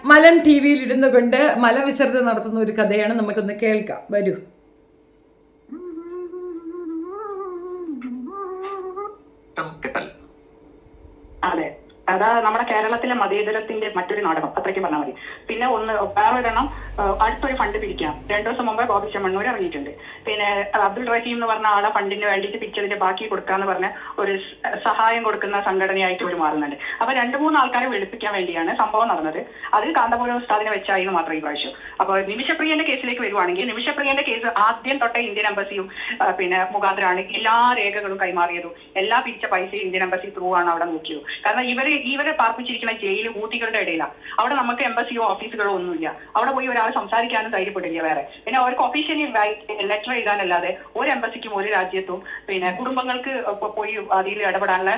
മലം ടി വിയിൽ ഇരുന്നു കൊണ്ട് മലവിസർജനം നടത്തുന്ന ഒരു കഥയാണ്. നമുക്കൊന്ന് കേൾക്കാം. വരൂ. അതെ, അതാ നമ്മുടെ കേരളത്തിലെ മതേതരത്തിന്റെ മറ്റൊരു നാടകം, അത്രയ്ക്ക് പറഞ്ഞാൽ മതി. പിന്നെ വേറൊരെണ്ണം, അടുത്തൊരു ഫണ്ട് പിരിക്കാം. 2 ദിവസം മുമ്പ് ബോബി ചെമ്മണ്ണൂർ ഇറങ്ങിയിട്ടുണ്ട്. പിന്നെ അബ്ദുൾ റഹീം എന്ന് പറഞ്ഞ ആളെ ഫണ്ടിന് വേണ്ടിയിട്ട് പിരിച്ചതിന്റെ ബാക്കി കൊടുക്കാന്ന് പറഞ്ഞ ഒരു സഹായം കൊടുക്കുന്ന സംഘടനയായിട്ട് ഒരു മാറുന്നുണ്ട്. അപ്പൊ 2-3 ആൾക്കാരെ വെളുപ്പിക്കാൻ വേണ്ടിയാണ് സംഭവം നടന്നത്. അത് കാന്തപുരം ഉസ്താദിനെ വെച്ചായിരുന്നു മാത്രം ഈ പ്രാവശ്യം. അപ്പൊ നിമിഷപ്രിയന്റെ കേസിലേക്ക് വരുവാണെങ്കിൽ, നിമിഷപ്രിയന്റെ കേസ് ആദ്യം തൊട്ടേ ഇന്ത്യൻ എംബസിയും പിന്നെ മുഖാന്തരമാണ് എല്ലാ രേഖകളും കൈമാറിയതും. എല്ലാ പിരിച്ച പൈസയും ഇന്ത്യൻ എംബസി ത്രൂ ആണ് അവിടെ നോക്കിയത്. കാരണം ഇവരെ പാർപ്പിച്ചിരിക്കുന്ന ജയിൽ ഊട്ടികളുടെ ഇടയിലാണ്. അവിടെ നമുക്ക് എംബസിയോ ഓഫീസുകളോ ഒന്നുമില്ല. അവിടെ പോയി ഒരാൾ സംസാരിക്കാനും ധൈര്യപ്പെടില്ല വേറെ. പിന്നെ അവർക്ക് ഒഫീഷ്യലി ലെറ്റർ എഴുതാനല്ലാതെ ഒരു എംബസിക്കും ഒരു രാജ്യത്തും പിന്നെ കുടുംബങ്ങൾക്ക് പോയി അതിൽ ഇടപെടാനുള്ള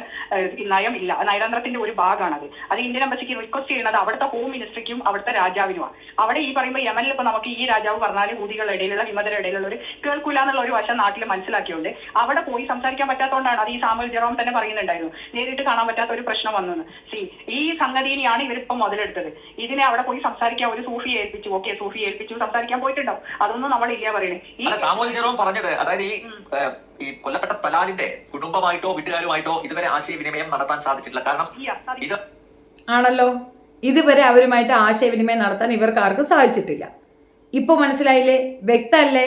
നയം ഇല്ല. നയതന്ത്രത്തിന്റെ ഒരു ഭാഗമാണത്. അത് ഇന്ത്യൻ എംബസിക്ക് റിക്വസ്റ്റ് ചെയ്യുന്നത് അവിടുത്തെ ഹോം മിനിസ്ട്രിക്കും അവിടുത്തെ രാജാവിനുമാണ്. അവിടെ ഈ പറയുമ്പോൾ യമനിൽ ഇപ്പൊ നമുക്ക് ഈ രാജാവ് പറഞ്ഞാൽ ഊതികളുടെ ഇടയിലുള്ള വിമതരുടെ ഇടയിലുള്ള ഒരു കേൾക്കൂല എന്നുള്ള ഒരു വശം നാട്ടിൽ മനസ്സിലാക്കിയുണ്ട്. അവിടെ പോയി സംസാരിക്കാൻ പറ്റാത്തതുകൊണ്ടാണ്. അത് ഈ സാമുൽ ജെറോം തന്നെ പറയുന്നുണ്ടായിരുന്നു, നേരിട്ട് കാണാൻ പറ്റാത്ത ഒരു പ്രശ്നം വന്നു. ഈ സംഗതിനെയാണ് ഇവരിപ്പം മുതലെടുത്തത്. ഇതിനെ അവിടെ പോയി സംസാരിക്കാൻ ഒരു സൂഫി ഏൽപ്പിച്ചു. ഓക്കെ, സൂഫി ഏൽപ്പിച്ചു, സംസാരിക്കാൻ പോയിട്ടുണ്ടാവും. അതൊന്നും നമ്മളില്ല പറയുന്നത്. സാമുൽ ജെറോം പറഞ്ഞത്, അതായത് ഈ കൊല്ലപ്പെട്ട തലാലിന്റെ കുടുംബമായിട്ടോ വീട്ടുകാരുമായിട്ടോ ഇതുവരെ ആശയവിനിമയം നടത്താൻ സാധിച്ചിട്ടില്ല. കാരണം ഇത് ആണല്ലോ, ഇതുവരെ അവരുമായിട്ട് ആശയവിനിമയം നടത്താൻ ഇവർക്ക് ആർക്കും സാധിച്ചിട്ടില്ല. ഇപ്പൊ മനസ്സിലായില്ലേ? വ്യക്തമല്ലേ?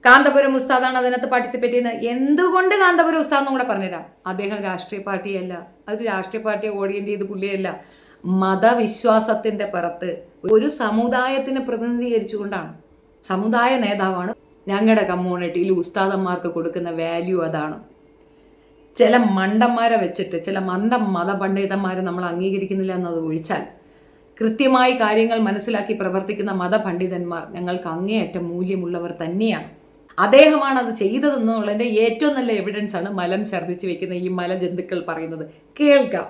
കാന്തപുരം ഉസ്താദാണ് അതിനകത്ത് പാർട്ടിസിപ്പേറ്റ് ചെയ്യുന്നത്. എന്തുകൊണ്ട് കാന്തപുരം ഉസ്താദ് എന്നും കൂടെ പറഞ്ഞുതരാം. അദ്ദേഹം രാഷ്ട്രീയ പാർട്ടിയല്ല, അത് രാഷ്ട്രീയ പാർട്ടിയെ ഓറിയന്റ് ചെയ്ത് പുള്ളിയല്ല. മതവിശ്വാസത്തിന്റെ പുറത്ത് ഒരു സമുദായത്തിനെ പ്രതിനിധീകരിച്ചുകൊണ്ടാണ്. സമുദായ നേതാവാണ്. ഞങ്ങളുടെ കമ്മ്യൂണിറ്റിയിൽ ഉസ്താദന്മാർക്ക് കൊടുക്കുന്ന വാല്യൂ അതാണ്. ചില മണ്ടന്മാരെ വെച്ചിട്ട്, ചില മതപണ്ഡിതന്മാരെ നമ്മൾ അംഗീകരിക്കുന്നില്ല എന്നത് ഒഴിച്ചാൽ, കൃത്യമായി കാര്യങ്ങൾ മനസ്സിലാക്കി പ്രവർത്തിക്കുന്ന മതപണ്ഡിതന്മാർ ഞങ്ങൾക്ക് അങ്ങേയറ്റം മൂല്യമുള്ളവർ തന്നെയാണ്. അദ്ദേഹമാണ് അത് ചെയ്തതെന്നുള്ളതിന്റെ ഏറ്റവും നല്ല എവിഡൻസ് ആണ് മലം ഛർദ്ദിച്ച് വെക്കുന്ന ഈ മലജന്തുക്കൾ പറയുന്നത്. കേൾക്കാം.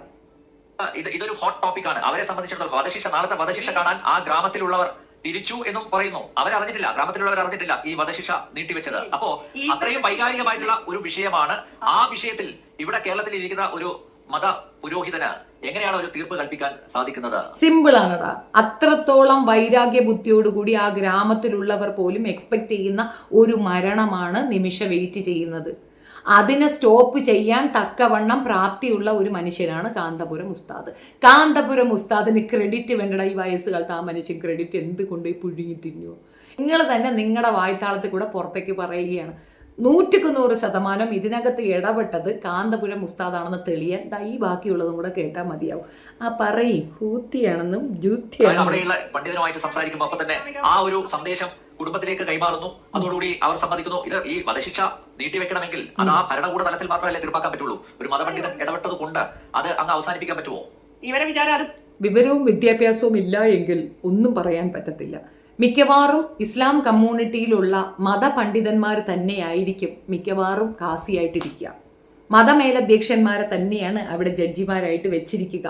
ഇതൊരു ഹോട്ട് ടോപ്പിക് ആണ്. അവരെ സംബന്ധിച്ചിടത്തോളം വധശിക്ഷ, നാളത്തെ വധശിക്ഷ കാണാൻ ആ ഗ്രാമത്തിലുള്ളവർ തിരിച്ചു എന്നും പറയുന്നു. അവരറിഞ്ഞിട്ടില്ല, ഗ്രാമത്തിലുള്ളവർ അറിഞ്ഞിട്ടില്ല ഈ വധശിക്ഷ നീട്ടിവെച്ചത്. അപ്പോ അത്രയും വൈകാരികമായിട്ടുള്ള ഒരു വിഷയമാണ്. ആ വിഷയത്തിൽ ഇവിടെ കേരളത്തിൽ ഇരിക്കുന്ന ഒരു മത പുരോഹിതന് എങ്ങനെയാണ് ഒരു തീർപ്പ് കൽപ്പിക്കാൻ സാധിക്കുന്നത്? സിമ്പിൾ ആണടാ. അത്രത്തോളം വൈരാഗ്യ ബുദ്ധിയോടുകൂടി ആ ഗ്രാമത്തിലുള്ളവർ പോലും എക്സ്പെക്ട് ചെയ്യുന്ന ഒരു മരണമാണ് നിമിഷ വെയിറ്റ് ചെയ്യുന്നത്. അതിനെ സ്റ്റോപ്പ് ചെയ്യാൻ തക്കവണ്ണം പ്രാപ്തിയുള്ള ഒരു മനുഷ്യനാണ് കാന്തപുരം ഉസ്താദ്. കാന്തപുരം ഉസ്താദിന് ക്രെഡിറ്റ് വേണ്ടട. ഈ വയസ്സുകാലത്ത് ആ മനുഷ്യൻ ക്രെഡിറ്റ് എന്തുകൊണ്ട് പുഴുങ്ങി തിന്നു? നിങ്ങൾ തന്നെ നിങ്ങളുടെ വായ്ത്താളത്തിൽ കൂടെ പുറത്തേക്ക് പറയുകയാണ്. 100% ഇതിനകത്ത് ഇടപെട്ടത് കാന്തപുരം ഉസ്താദാണെന്ന് തെളിയാൻ ഈ ബാക്കിയുള്ളതും കൂടെ കേട്ടാൽ മതിയാവും. ആ പറയും ഹൂത്തിയാണെന്നും അവിടെയുള്ള പണ്ഡിതനുമായിട്ട് സംസാരിക്കുമ്പോൾ അപ്പൊ തന്നെ ആ ഒരു സന്ദേശം കുടുംബത്തിലേക്ക് കൈമാറുന്നു. അതോടുകൂടി അവർ സമ്മതിക്കുന്നു. ഇത് ഈ വധശിക്ഷ നീട്ടിവെക്കണമെങ്കിൽ അത് ആ ഭരണകൂട തലത്തിൽ മാത്രമല്ലേ തീർപ്പാക്കാൻ പറ്റുള്ളൂ. ഒരു മതപണ്ഡിതൻ ഇടപെട്ടത് കൊണ്ട് അത് അങ്ങ് അവസാനിപ്പിക്കാൻ പറ്റുമോ? വിവരവും വിദ്യാഭ്യാസവും ഇല്ല എങ്കിൽ ഒന്നും പറയാൻ പറ്റത്തില്ല. മിക്കവാറും ഇസ്ലാം കമ്മ്യൂണിറ്റിയിലുള്ള മതപണ്ഡിതന്മാർ തന്നെയായിരിക്കും മിക്കവാറും കാസിയായിട്ടിരിക്കുക. മതമേലധ്യക്ഷന്മാരെ തന്നെയാണ് അവിടെ ജഡ്ജിമാരായിട്ട് വെച്ചിരിക്കുക.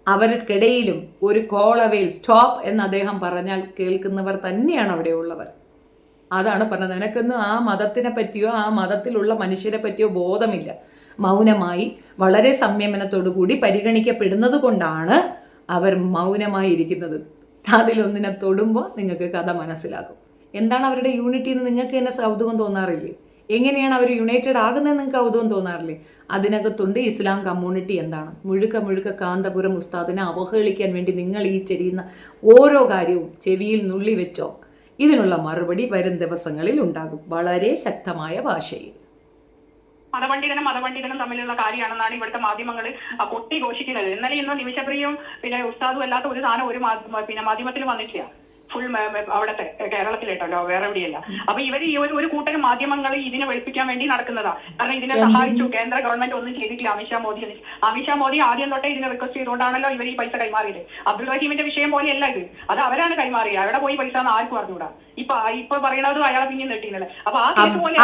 അവർക്കിടയിലും ഒരു കോളവേൽ സ്റ്റോപ്പ് എന്ന് അദ്ദേഹം പറഞ്ഞാൽ കേൾക്കുന്നവർ തന്നെയാണ് അവിടെ ഉള്ളവർ. അതാണ് പറഞ്ഞത്. നിനക്കൊന്നും ആ മതത്തിനെ പറ്റിയോ ആ മതത്തിലുള്ള മനുഷ്യരെ പറ്റിയോ ബോധമില്ല. മൗനമായി വളരെ സംയമനത്തോടു കൂടി പരിഗണിക്കപ്പെടുന്നത് കൊണ്ടാണ് അവർ മൗനമായി ഇരിക്കുന്നത്. അതിലൊന്നിനെ തൊടുമ്പോൾ നിങ്ങൾക്ക് കഥ മനസ്സിലാകും. എന്താണ് അവരുടെ യൂണിറ്റി എന്ന് നിങ്ങൾക്ക് തന്നെ കൗതുകം തോന്നാറില്ലേ? എങ്ങനെയാണ് അവർ യുണൈറ്റഡ് ആകുന്നതെന്ന് നിങ്ങൾക്ക് കൗതുകം തോന്നാറില്ലേ? അതിനകത്തുണ്ട് ഇസ്ലാം കമ്മ്യൂണിറ്റി എന്താണ്. മുഴുക്ക കാന്തപുരം ഉസ്താദിനെ അവഹേളിക്കാൻ വേണ്ടി നിങ്ങൾ ഈ ചെയ്യുന്ന ഓരോ കാര്യവും ചെവിയിൽ നുള്ളി വെച്ചോ. ഇതിനുള്ള മറുപടി വരും ദിവസങ്ങളിൽ ഉണ്ടാകും, വളരെ ശക്തമായ ഭാഷയിൽ. മതപണ്ഡിതനും തമ്മിലുള്ള കാര്യമാണെന്നാണ് ഇവിടുത്തെ മാധ്യമങ്ങൾ കൊട്ടി ഘോഷിക്കുന്നത്. ഇന്നലെ ഇന്നും നിമിഷപ്രിയും പിന്നെ ഉസ്താദും അല്ലാത്ത ഒരു സാധനം ഒരു മാധ്യമത്തിൽ വന്നിട്ടില്ല. ഫുൾ അവിടത്തെ കേരളത്തിലേട്ടല്ലോ, വേറെ എവിടെയല്ല. അപ്പൊ ഇവർ ഈ ഒരു കൂട്ടം മാധ്യമങ്ങൾ ഇതിനെ വെളുപ്പിക്കാൻ വേണ്ടി നടക്കുന്നതാ. കാരണം ഇതിനെ സഹായിച്ചു കേന്ദ്ര ഗവൺമെന്റ് ഒന്നും ചെയ്തിട്ടില്ല. അമിത്ഷാ മോദി ആദ്യം തൊട്ടേ ഇതിനെ റിക്വസ്റ്റ് ചെയ്തുകൊണ്ടാണല്ലോ ഇവർ ഈ പൈസ കൈമാറിയത്. അബ്ദുൾ റഹീമിന്റെ വിഷയം പോലെയല്ല ഇത്. അത് അവരാണ് കൈമാറിയത്. അവിടെ പോയി പൈസ എന്ന് ആർക്കും അറിഞ്ഞൂടാ. ഇപ്പൊ പറയണത് അയാളെ പിന്നെ നെട്ടിനല്ലേ. അപ്പൊ ആ കേസ് പോലെ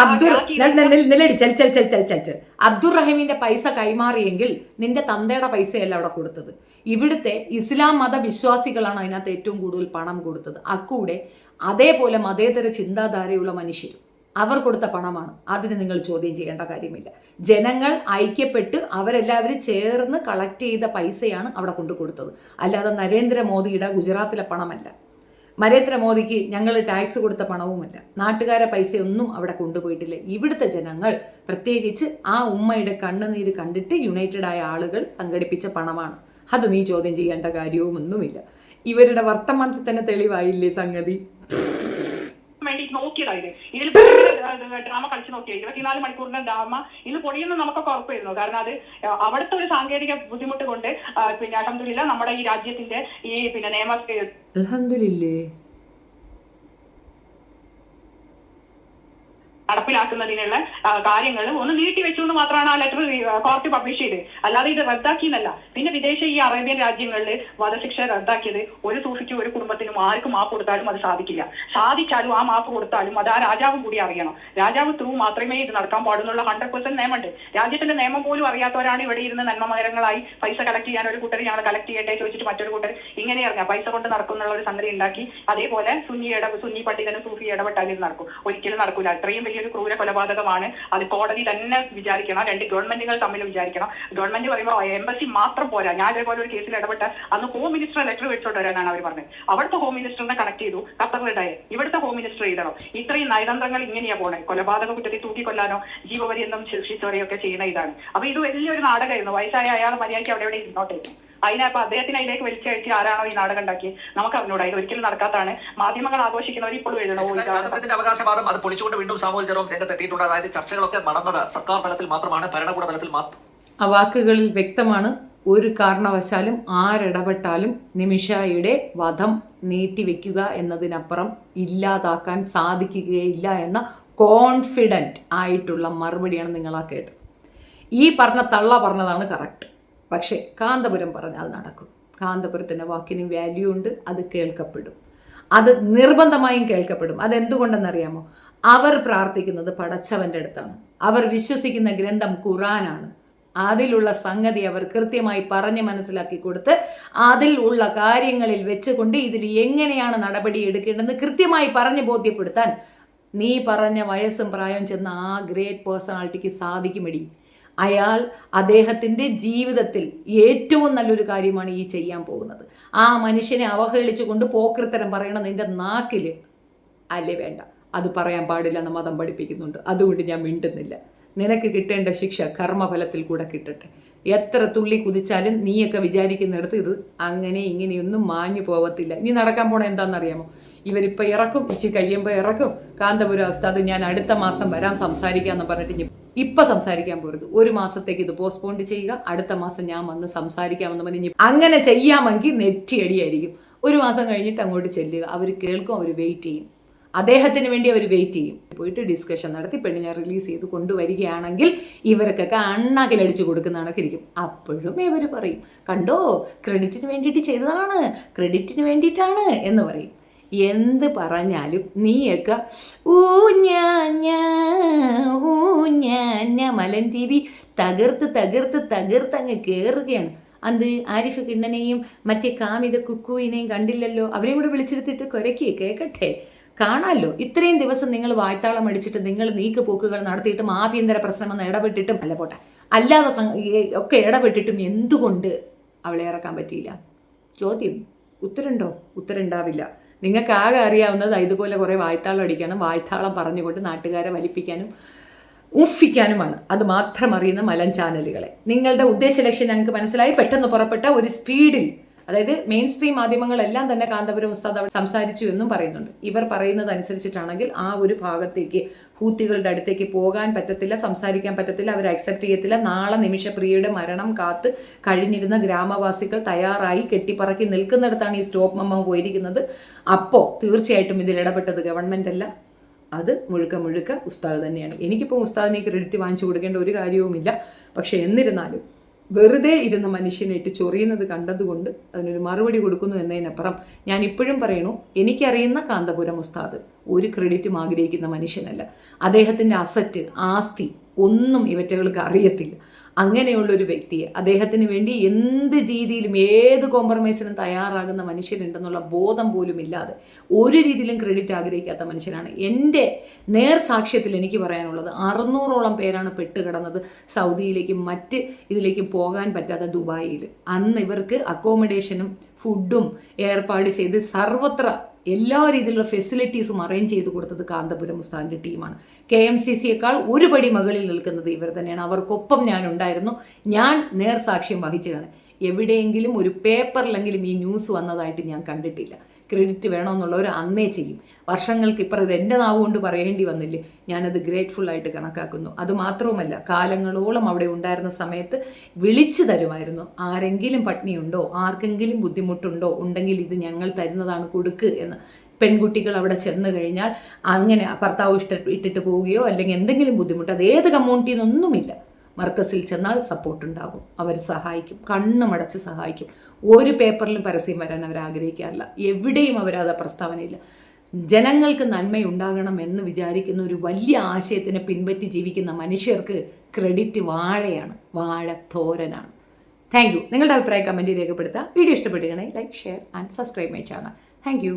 അബ്ദുൾ റഹീമിന്റെ പൈസ കൈമാറിയെങ്കിൽ നിന്റെ തന്തയുടെ പൈസയല്ല അവിടെ കൊടുത്തത്. ഇവിടുത്തെ ഇസ്ലാം മതവിശ്വാസികളാണ് അതിനകത്ത് ഏറ്റവും കൂടുതൽ പണം കൊടുത്തത്. അക്കൂടെ അതേപോലെ മതേതര ചിന്താധാരയുള്ള മനുഷ്യരും അവർ കൊടുത്ത പണമാണ്. അതിന് നിങ്ങൾ ചോദ്യം ചെയ്യേണ്ട കാര്യമില്ല. ജനങ്ങൾ ഐക്യപ്പെട്ട് അവരെല്ലാവരും ചേർന്ന് കളക്ട് ചെയ്ത പൈസയാണ് അവിടെ കൊണ്ടു കൊടുത്തത്. അല്ലാതെ നരേന്ദ്രമോദിയുടെ ഗുജറാത്തിലെ പണമല്ല. നരേന്ദ്രമോദിക്ക് ഞങ്ങൾ ടാക്സ് കൊടുത്ത പണവുമല്ല. നാട്ടുകാരെ പൈസയൊന്നും അവിടെ കൊണ്ടുപോയിട്ടില്ല. ഇവിടുത്തെ ജനങ്ങൾ, പ്രത്യേകിച്ച് ആ ഉമ്മയുടെ കണ്ണുനീര് കണ്ടിട്ട് യുണൈറ്റഡ് ആയ ആളുകൾ സംഘടിപ്പിച്ച പണമാണ്. അത് നീ ചോദ്യം ചെയ്യേണ്ട കാര്യവുമൊന്നുമില്ല. ഇവരുടെ വർത്തമാനത്തിൽ തന്നെ തെളിവായില്ലേ സംഗതി? വേണ്ടി നോക്കിയതായത് ഇതിൽ ഡ്രാമ കളിച്ച് നോക്കിയത് 24 മണിക്കൂറിന്റെ ഡ്രാമ ഇന്ന് പൊടിയെന്ന് നമുക്കൊക്കെ ഉറപ്പായിരുന്നു. കാരണം അത് അവിടുത്തെ ഒരു സാങ്കേതിക ബുദ്ധിമുട്ട് കൊണ്ട് പിന്നെ അൽഹംദുലില്ലാ നമ്മുടെ ഈ രാജ്യത്തിന്റെ ഈ പിന്നെ നിയമ അൽഹംദുലില്ലാ നടപ്പിലാക്കുന്നതിനുള്ള കാര്യങ്ങൾ ഒന്ന് നീട്ടിവെച്ചു എന്ന് മാത്രമാണ് ആ ലെറ്റർ കോർട്ട് പബ്ലിഷ് ചെയ്ത്. അല്ലാതെ ഇത് റദ്ദാക്കിയെന്നല്ല. പിന്നെ വിദേശ ഈ അറേബ്യൻ രാജ്യങ്ങളിൽ വധശിക്ഷ റദ്ദാക്കിയത് ഒരു സൂഫിക്കും ഒരു കുടുംബത്തിനും ആർക്കും മാപ്പ് കൊടുത്താലും അത് സാധിക്കില്ല. സാധിച്ചാലും ആ മാപ്പ് കൊടുത്താലും അത് ആ രാജാവും കൂടി അറിയണം. രാജാവ് ത്രൂ മാത്രമേ ഇത് നടക്കാൻ പാടുന്നുള്ള 100% നിയമമുണ്ട്. രാജ്യത്തിന്റെ നിയമം പോലും അറിയാത്തവരാണ് ഇവിടെ ഇരുന്ന് നന്മമകരങ്ങളായി പൈസ കളക്ട് ചെയ്യാൻ ഒരു കൂട്ടർ ഞങ്ങൾ കളക്ട് ചെയ്യട്ടെ ചോദിച്ചിട്ട് മറ്റൊരു കൂട്ടർ ഇങ്ങനെ ഇറങ്ങാം പൈസ കൊണ്ട് നടക്കുന്നുള്ള ഒരു സംഗതി ഉണ്ടാക്കി. അതേപോലെ സുന്നി പണ്ഡിതനും സൂഫി ഇടപെട്ടാൽ ഇത് നടക്കും? ഒരിക്കലും നടക്കില്ല. അത്രയും വലിയൊരു ക്രൂര കൊലപാതകമാണ്. അത് കോടതി തന്നെ വിചാരിക്കണം. രണ്ട് ഗവൺമെന്റുകൾ തമ്മിൽ വിചാരിക്കണം. ഗവൺമെന്റ് പറയുമ്പോൾ എംബസി മാത്രം പോരാ. ഞാൻ അതേപോലെ ഒരു കേസിൽ ഇടപെട്ട അന്ന് ഹോം മിനിസ്റ്റർ ലെറ്റർ വെച്ചോണ്ട് വരാനാണ് അവർ പറഞ്ഞത്. അവിടുത്തെ ഹോം മിനിസ്റ്ററിനെ കണക്ട് ചെയ്തു, ഖത്തറിലുണ്ടായ ഇവിടുത്തെ ഹോം മിനിസ്റ്റർ എഴുതണം. ഇത്രയും നയതന്ത്രങ്ങൾ ഇങ്ങനെയാ പോണേ. കൊലപാതക കുറ്റത്തിൽ തൂക്കിക്കൊല്ലാനോ ജീവപര്യന്തം ശിക്ഷിച്ചവരെയൊക്കെ ചെയ്യുന്ന ഇതാണ്. അപ്പൊ ഇത് വലിയൊരു നാടകമായിരുന്നു. വയസ്സായ അയാൾ മര്യാദയ്ക്ക് അവിടെ ഇരുന്നോട്ടെ. അതിനപ്പൊ അദ്ദേഹത്തിന് അതിലേക്ക് വലിച്ചഴിച്ച് ആരാണോ ഈ നാടകം ഉണ്ടാക്കി നമുക്ക് അറിഞ്ഞൂടാ. ഇത് ഒരിക്കലും നടക്കാത്തതാണ്. മാധ്യമങ്ങൾ ആഘോഷിക്കുന്നവർ ഇപ്പോഴും എഴുതണോ? അവകാശവാദം അത് പൊളിച്ചുകൊണ്ട് വീണ്ടും സാമൂഹ്യ ചെറുപ്പം രംഗത്തെത്തിയിട്ടുണ്ട്. അതായത് ചർച്ചകളൊക്കെ നടന്നത് സർക്കാർ തലത്തിൽ മാത്രമാണ്, ഭരണകൂട തലത്തിൽ മാത്രം. ആ വാക്കുകളിൽ വ്യക്തമാണ്. ഒരു കാരണവശാലും ആരിടപെട്ടാലും നിമിഷയുടെ വധം നീട്ടിവെക്കുക എന്നതിനപ്പുറം ഇല്ലാതാക്കാൻ സാധിക്കുകയില്ല എന്ന കോൺഫിഡൻറ്റ് ആയിട്ടുള്ള മറുപടിയാണ് നിങ്ങളാ കേട്ടത്. ഈ പറഞ്ഞ തള്ള പറഞ്ഞതാണ് കറക്റ്റ്. പക്ഷേ കാന്തപുരം പറഞ്ഞാൽ നടക്കും. കാന്തപുരത്തിൻ്റെ വാക്കിന് വാല്യൂ ഉണ്ട്. അത് കേൾക്കപ്പെടും. അത് നിർബന്ധമായും കേൾക്കപ്പെടും. അതെന്തുകൊണ്ടെന്നറിയാമോ? അവർ പ്രാർത്ഥിക്കുന്നത് പടച്ചവൻ്റെ അടുത്താണ്. അവർ വിശ്വസിക്കുന്ന ഗ്രന്ഥം ഖുറാനാണ്. അതിലുള്ള സംഗതി അവർ കൃത്യമായി പറഞ്ഞ് മനസ്സിലാക്കി കൊടുത്ത് അതിൽ ഉള്ള കാര്യങ്ങളിൽ വെച്ചുകൊണ്ട് ഇതിൽ എങ്ങനെയാണ് നടപടി എടുക്കേണ്ടതെന്ന് കൃത്യമായി പറഞ്ഞ് ബോധ്യപ്പെടുത്താൻ നീ പറഞ്ഞ വയസ്സും പ്രായവും ചെന്ന ആ ഗ്രേറ്റ് പേഴ്സണാലിറ്റിക്ക് സാധിക്കുമെടി. അയാൾ അദ്ദേഹത്തിൻ്റെ ജീവിതത്തിൽ ഏറ്റവും നല്ലൊരു കാര്യമാണ് ഈ ചെയ്യാൻ പോകുന്നത്. ആ മനുഷ്യനെ അവഹേളിച്ചുകൊണ്ട് പോക്കൃത്തരം പറയണം നിൻ്റെ നാക്കിൽ അല്ലേ? വേണ്ട, അത് പറയാൻ പാടില്ല എന്ന് മതം പഠിപ്പിക്കുന്നുണ്ട്. അതുകൊണ്ട് ഞാൻ മിണ്ടുന്നില്ല. നിനക്ക് കിട്ടേണ്ട ശിക്ഷ കർമ്മഫലത്തിൽ കൂടെ കിട്ടട്ടെ. എത്ര തുള്ളി കുതിച്ചാലും നീയൊക്കെ വിചാരിക്കുന്നിടത്ത് ഇത് അങ്ങനെ ഇങ്ങനെയൊന്നും മാഞ്ഞു പോകത്തില്ല. ഇനി നടക്കാൻ പോണ എന്താണെന്നറിയാമോ? ഇവരിപ്പോൾ ഇറക്കും, ഇച്ചിരി കഴിയുമ്പോൾ ഇറക്കും. കാന്തപുരം ഉസ്താദ് ഞാൻ അടുത്ത മാസം വരാൻ സംസാരിക്കാമെന്ന് പറഞ്ഞിട്ട് ഇപ്പം സംസാരിക്കാൻ പോരുത്. 1 മാസത്തേക്ക് ഇത് പോസ്റ്റ്പോണ്ട് ചെയ്യുക. അടുത്ത മാസം ഞാൻ വന്ന് സംസാരിക്കാമെന്ന് പറഞ്ഞ് അങ്ങനെ ചെയ്യാമെങ്കിൽ നെറ്റിയടിയായിരിക്കും. 1 മാസം കഴിഞ്ഞിട്ട് അങ്ങോട്ട് ചെല്ലുക. അവർ കേൾക്കും, അവർ വെയിറ്റ് ചെയ്യും. അദ്ദേഹത്തിന് വേണ്ടി അവർ വെയിറ്റ് ചെയ്യും. പോയിട്ട് ഡിസ്കഷൻ നടത്തി പെണ്ണിനെ റിലീസ് ചെയ്ത് കൊണ്ടുവരികയാണെങ്കിൽ ഇവർക്കൊക്കെ അണ്ണാക്കിലടിച്ചു കൊടുക്കുന്ന കണക്കിരിക്കും. അപ്പോഴും ഇവർ പറയും, കണ്ടോ ക്രെഡിറ്റിന് വേണ്ടിയിട്ട് ചെയ്തതാണ്, ക്രെഡിറ്റിന് വേണ്ടിയിട്ടാണ് എന്ന് പറയും. എന്ത് പറഞ്ഞാലും നീയൊക്കെ മലൻ ടി വി തകർത്ത് അങ്ങ് കയറുകയാണ്. അത് ആരിഫ് കിണ്ണനെയും മറ്റേ കാമിത കുക്കുവിനെയും കണ്ടില്ലല്ലോ. അവരെയും കൂടെ വിളിച്ചെടുത്തിട്ട് കുരക്കി കേൾക്കട്ടെ, കാണാമല്ലോ. ഇത്രയും ദിവസം നിങ്ങൾ വായ്ത്താളം അടിച്ചിട്ട് നിങ്ങൾ നീക്കുപോക്കുകൾ നടത്തിയിട്ടും ആഭ്യന്തര പ്രശ്നമെന്ന് ഇടപെട്ടിട്ടും അല്ല പോട്ടെ അല്ലാതെ ഒക്കെ ഇടപെട്ടിട്ടും എന്തുകൊണ്ട് അവളെ ഇറക്കാൻ പറ്റിയില്ല? ചോദ്യം. ഉത്തരമുണ്ടോ? ഉത്തരമുണ്ടാവില്ല. നിങ്ങൾക്ക് ആകെ അറിയാവുന്നത് ഇതുപോലെ കുറേ വായ്ത്താളം അടിക്കാനും വായ്ത്താളം പറഞ്ഞുകൊണ്ട് നാട്ടുകാരെ വലിപ്പിക്കാനും ഉഫിക്കാനുമാണ്. അത് മാത്രം അറിയുന്ന മലൻ ചാനലുകളെ. നിങ്ങളുടെ ഉദ്ദേശ ലക്ഷ്യം ഞങ്ങൾക്ക് മനസ്സിലായി. പെട്ടെന്ന് പുറപ്പെട്ട ഒരു സ്പീഡിൽ, അതായത് മെയിൻ സ്ട്രീം മാധ്യമങ്ങളെല്ലാം തന്നെ കാന്തപുരം ഉസ്താദ് അവിടെ സംസാരിച്ചു എന്നും പറയുന്നുണ്ട്. ഇവർ പറയുന്നത് അനുസരിച്ചിട്ടാണെങ്കിൽ ആ ഒരു ഭാഗത്തേക്ക് ഹൂത്തികളുടെ അടുത്തേക്ക് പോകാൻ പറ്റത്തില്ല, സംസാരിക്കാൻ പറ്റത്തില്ല, അവർ അക്സെപ്റ്റ് ചെയ്യത്തില്ല. നാളെ നിമിഷപ്രിയയുടെ മരണം കാത്ത് കഴിഞ്ഞിരുന്ന ഗ്രാമവാസികൾ തയ്യാറായി കെട്ടിപ്പറക്കി നിൽക്കുന്നിടത്താണ് ഈ സ്റ്റോപ്പ് മെമ്മോ പോയിരിക്കുന്നത്. അപ്പോൾ തീർച്ചയായിട്ടും ഇതിൽ ഇടപെട്ടത് ഗവൺമെൻറ് അല്ല, അത് മുഴുക്ക ഉസ്താദ് തന്നെയാണ്. എനിക്കിപ്പോൾ ഉസ്താദിനെ ക്രെഡിറ്റ് വാങ്ങിച്ചു കൊടുക്കേണ്ട ഒരു കാര്യവുമില്ല. പക്ഷെ എന്നിരുന്നാലും വെറുതെ ഇരുന്ന മനുഷ്യനായിട്ട് ചൊറിയുന്നത് കണ്ടതുകൊണ്ട് അതിനൊരു മറുപടി കൊടുക്കുന്നു എന്നതിനപ്പുറം ഞാൻ ഇപ്പോഴും പറയണു, എനിക്കറിയുന്ന കാന്തപുരം ഉസ്താദ് ഒരു ക്രെഡിറ്റും ആഗ്രഹിക്കുന്ന മനുഷ്യനല്ല. അദ്ദേഹത്തിൻ്റെ അസറ്റ്, ആസ്തി ഒന്നും ഇവറ്റകൾക്ക് അറിയത്തില്ല. അങ്ങനെയുള്ളൊരു വ്യക്തിയെ, അദ്ദേഹത്തിന് വേണ്ടി എന്ത് രീതിയിലും ഏത് കോംപ്രമൈസിനും തയ്യാറാകുന്ന മനുഷ്യരുണ്ടെന്നുള്ള ബോധം പോലും ഇല്ലാതെ ഒരു രീതിയിലും ക്രെഡിറ്റ് ആഗ്രഹിക്കാത്ത മനുഷ്യനാണ്. എൻ്റെ നേർസാക്ഷ്യത്തിൽ എനിക്ക് പറയാനുള്ളത് 600ഓളം പേരാണ് പെട്ടുകിടന്നത് സൗദിയിലേക്കും മറ്റ് ഇതിലേക്കും പോകാൻ പറ്റാത്ത ദുബായിൽ. അന്ന് ഇവർക്ക് അക്കോമഡേഷനും ഫുഡും ഏർപ്പാട് ചെയ്ത് സർവത്ര എല്ലാ രീതിയിലുള്ള ഫെസിലിറ്റീസും അറേഞ്ച് ചെയ്ത് കൊടുത്തത് കാന്തപുരം ഉസ്താദിൻ്റെ ടീമാണ്. KMCCയേക്കാൾ ഒരു പടി മുകളിൽ നിൽക്കുന്നത് ഇവർ തന്നെയാണ്. അവർക്കൊപ്പം ഞാനുണ്ടായിരുന്നു. ഞാൻ നേർസാക്ഷ്യം വഹിച്ചതാണ്. എവിടെയെങ്കിലും ഒരു പേപ്പറിലെങ്കിലും ഈ ന്യൂസ് വന്നതായിട്ട് ഞാൻ കണ്ടിട്ടില്ല. ക്രെഡിറ്റ് വേണമെന്നുള്ളവർ അന്നേ ചെയ്യും. വർഷങ്ങൾക്ക് ഇപ്പുറം ഇത് എൻ്റെ നാവ് കൊണ്ട് പറയേണ്ടി വന്നില്ലേ, ഞാനത് ഗ്രേറ്റ്ഫുൾ ആയിട്ട് കണക്കാക്കുന്നു. അതുമാത്രവുമല്ല, കാലങ്ങളോളം അവിടെ ഉണ്ടായിരുന്ന സമയത്ത് വിളിച്ചു തരുമായിരുന്നു, ആരെങ്കിലും പട്ടിണിയുണ്ടോ, ആർക്കെങ്കിലും ബുദ്ധിമുട്ടുണ്ടോ, ഉണ്ടെങ്കിൽ ഇത് ഞങ്ങൾ തരുന്നതാണ്, കൊടുക്ക് എന്ന്. പെൺകുട്ടികൾ അവിടെ ചെന്ന് കഴിഞ്ഞാൽ അങ്ങനെ ഭർത്താവ് ഇട്ടിട്ട് പോവുകയോ അല്ലെങ്കിൽ എന്തെങ്കിലും ബുദ്ധിമുട്ട്, അത് ഏത് കമ്മ്യൂണിറ്റിയിൽ നിന്നൊന്നുമില്ല, മർക്കസിൽ ചെന്നാൽ സപ്പോർട്ട് ഉണ്ടാകും, അവർ സഹായിക്കും, കണ്ണുമടച്ച് സഹായിക്കും. ഒരു പേപ്പറിലും പരസ്യം വരാൻ അവർ ആഗ്രഹിക്കാറില്ല. എവിടെയും അവരത് പ്രസ്താവനയില്ല. ജനങ്ങൾക്ക് നന്മയുണ്ടാകണം എന്ന് വിചാരിക്കുന്ന ഒരു വലിയ ആശയത്തിനെ പിൻപറ്റി ജീവിക്കുന്ന മനുഷ്യർക്ക് ക്രെഡിറ്റ് വാഴയാണ്, വാഴത്തോരനാണ്. Thank you. നിങ്ങളുടെ അഭിപ്രായം കമൻറ്റിൽ രേഖപ്പെടുത്തുക. വീഡിയോ ഇഷ്ടപ്പെടുകയാണെങ്കിൽ like, share and subscribe my channel. Thank U.